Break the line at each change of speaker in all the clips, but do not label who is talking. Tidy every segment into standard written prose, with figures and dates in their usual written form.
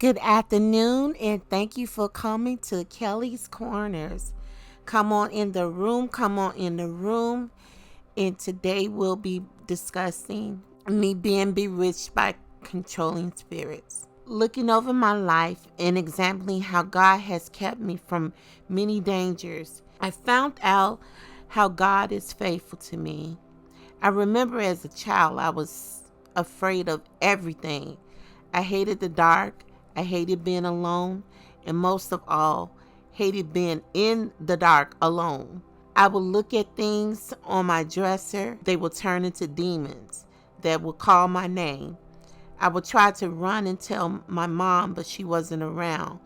Good afternoon, and thank you for coming to Kelley's Corners. Come on in the room, come on in the room. And today we'll be discussing me being bewitched by controlling spirits. Looking over my life and examining how God has kept me from many dangers, I found out how God is faithful to me. I remember as a child, I was afraid of everything. I hated the dark. I hated being alone. And most of all, hated being in the dark alone. I would look at things on my dresser. They would turn into demons that would call my name. I would try to run and tell my mom, but she wasn't around.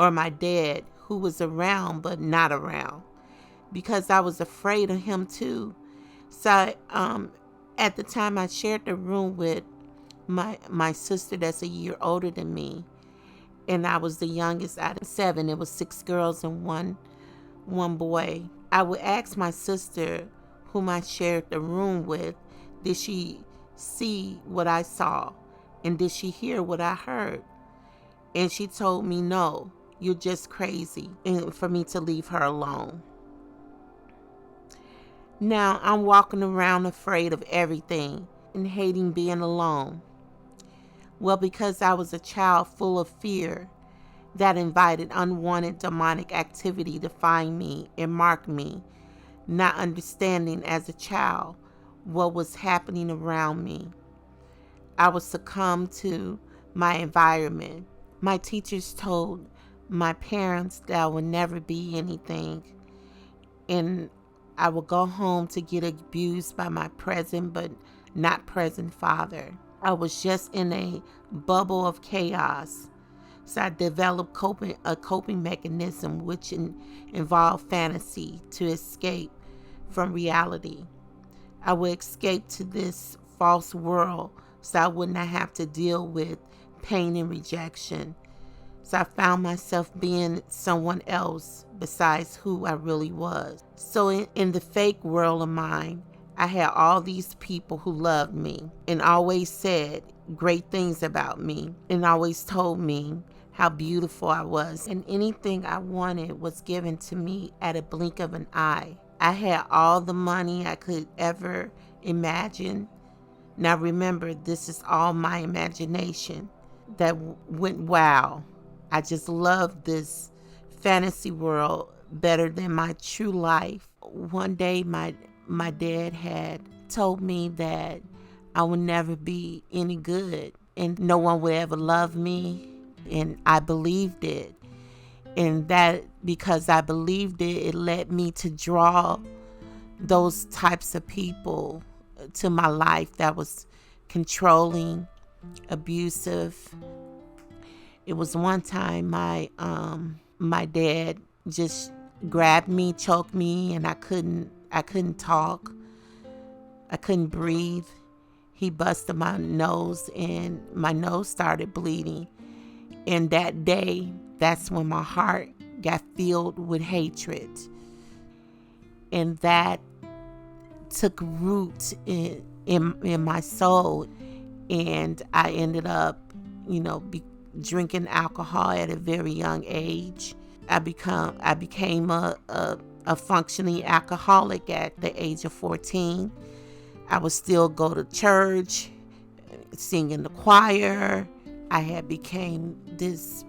Or my dad, who was around but not around. Because I was afraid of him too. So at the time I shared the room with my sister that's a year older than me, and I was the youngest out of 7. It was 6 girls and one boy. I would ask my sister, whom I shared the room with, did she see what I saw, and did she hear what I heard? And she told me, no, you're just crazy, and for me to leave her alone. Now I'm walking around afraid of everything and hating being alone. Well, because I was a child full of fear that invited unwanted demonic activity to find me and mark me, not understanding as a child what was happening around me. I would succumb to my environment. My teachers told my parents that I would never be anything, and I would go home to get abused by my present but not present father. I was just in a bubble of chaos. So I developed a coping mechanism which involved fantasy to escape from reality. I would escape to this false world so I would not have to deal with pain and rejection. So I found myself being someone else besides who I really was. So in the fake world of mine, I had all these people who loved me and always said great things about me and always told me how beautiful I was. And anything I wanted was given to me at a blink of an eye. I had all the money I could ever imagine. Now remember, this is all my imagination that went wow. I just loved this fantasy world better than my true life. One day my dad had told me that I would never be any good and no one would ever love me, and I believed it. And that because I believed it, it led me to draw those types of people to my life that was controlling, abusive. It was one time my dad just grabbed me, choked me, and I couldn't talk. I couldn't breathe. He busted my nose and my nose started bleeding. And that day, that's when my heart got filled with hatred. And that took root in my soul. And I ended up, drinking alcohol at a very young age. I became a functioning alcoholic at the age of 14. I would still go to church, sing in the choir. I had became this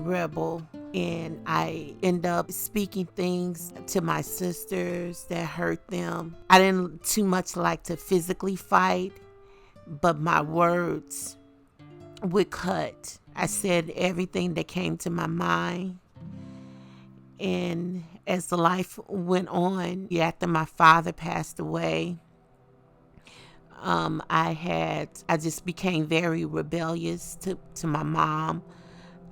rebel, and I end up speaking things to my sisters that hurt them. I didn't too much like to physically fight, but my words would cut. I said everything that came to my mind. And as the life went on, after my father passed away, I just became very rebellious to my mom.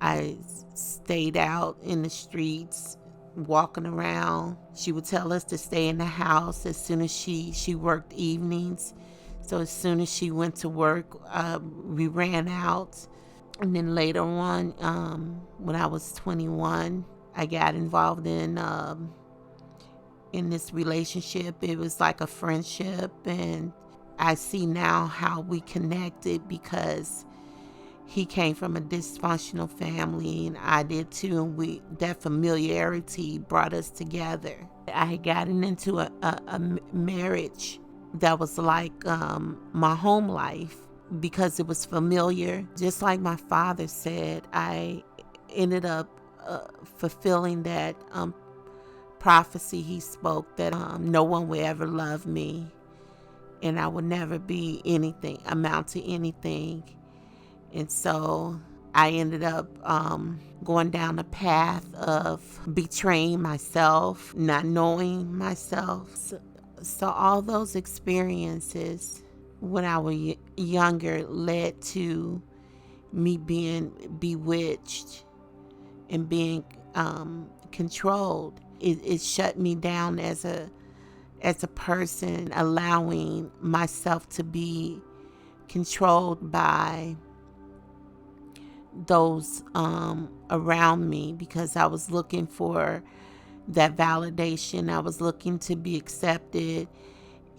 I stayed out in the streets, walking around. She would tell us to stay in the house as soon as she worked evenings. So as soon as she went to work, we ran out. And then later on, when I was 21, I got involved in this relationship. It was like a friendship, and I see now how we connected because he came from a dysfunctional family, and I did too, and that familiarity brought us together. I had gotten into a marriage that was like my home life because it was familiar. Just like my father said, I ended up fulfilling that prophecy he spoke that no one would ever love me, and I would never be anything, amount to anything. And so I ended up going down the path of betraying myself, not knowing myself. So all those experiences when I was younger led to me being bewitched and being controlled. It shut me down as a person, allowing myself to be controlled by those around me, because I was looking for that validation. I was looking to be accepted.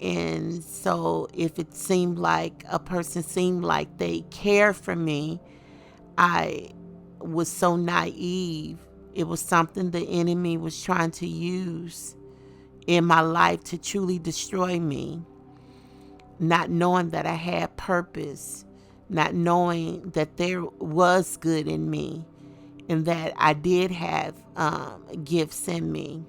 And so if it seemed like a person seemed like they cared for me, I was so naive. It was something the enemy was trying to use in my life to truly destroy me, not knowing that I had purpose, not knowing that there was good in me and that I did have gifts in me.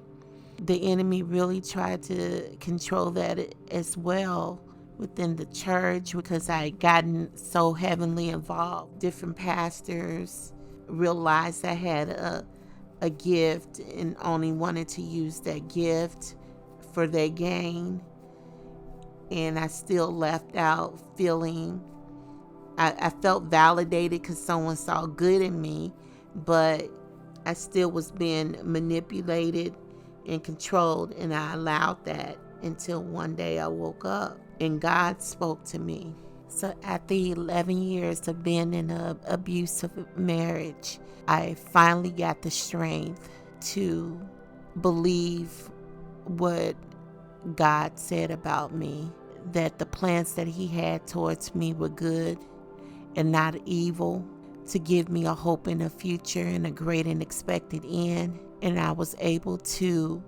The enemy really tried to control that as well within the church, because I had gotten so heavily involved. Different pastors realized I had a gift and only wanted to use that gift for their gain. And I still left out feeling, I felt validated because someone saw good in me, but I still was being manipulated and controlled, and I allowed that until one day I woke up and God spoke to me. So after 11 years of being in an abusive marriage, I finally got the strength to believe what God said about me, that the plans that he had towards me were good and not evil, to give me a hope in a future and a great and expected end. And I was able to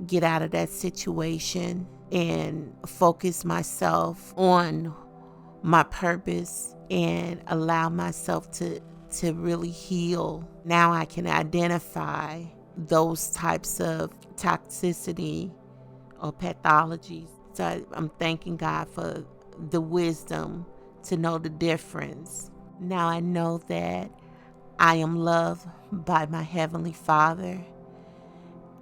get out of that situation and focus myself on my purpose and allow myself to really heal. Now I can identify those types of toxicity or pathologies. So I'm thanking God for the wisdom to know the difference. Now I know that I am loved by my Heavenly Father,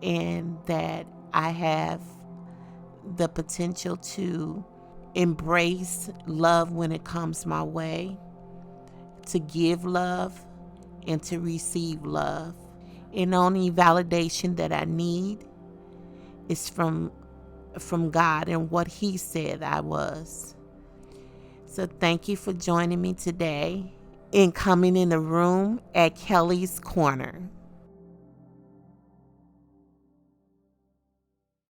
and that I have the potential to embrace love when it comes my way, to give love and to receive love. And only validation that I need is from God and what he said I was. So thank you for joining me today and coming in the room at Kelley's Korner.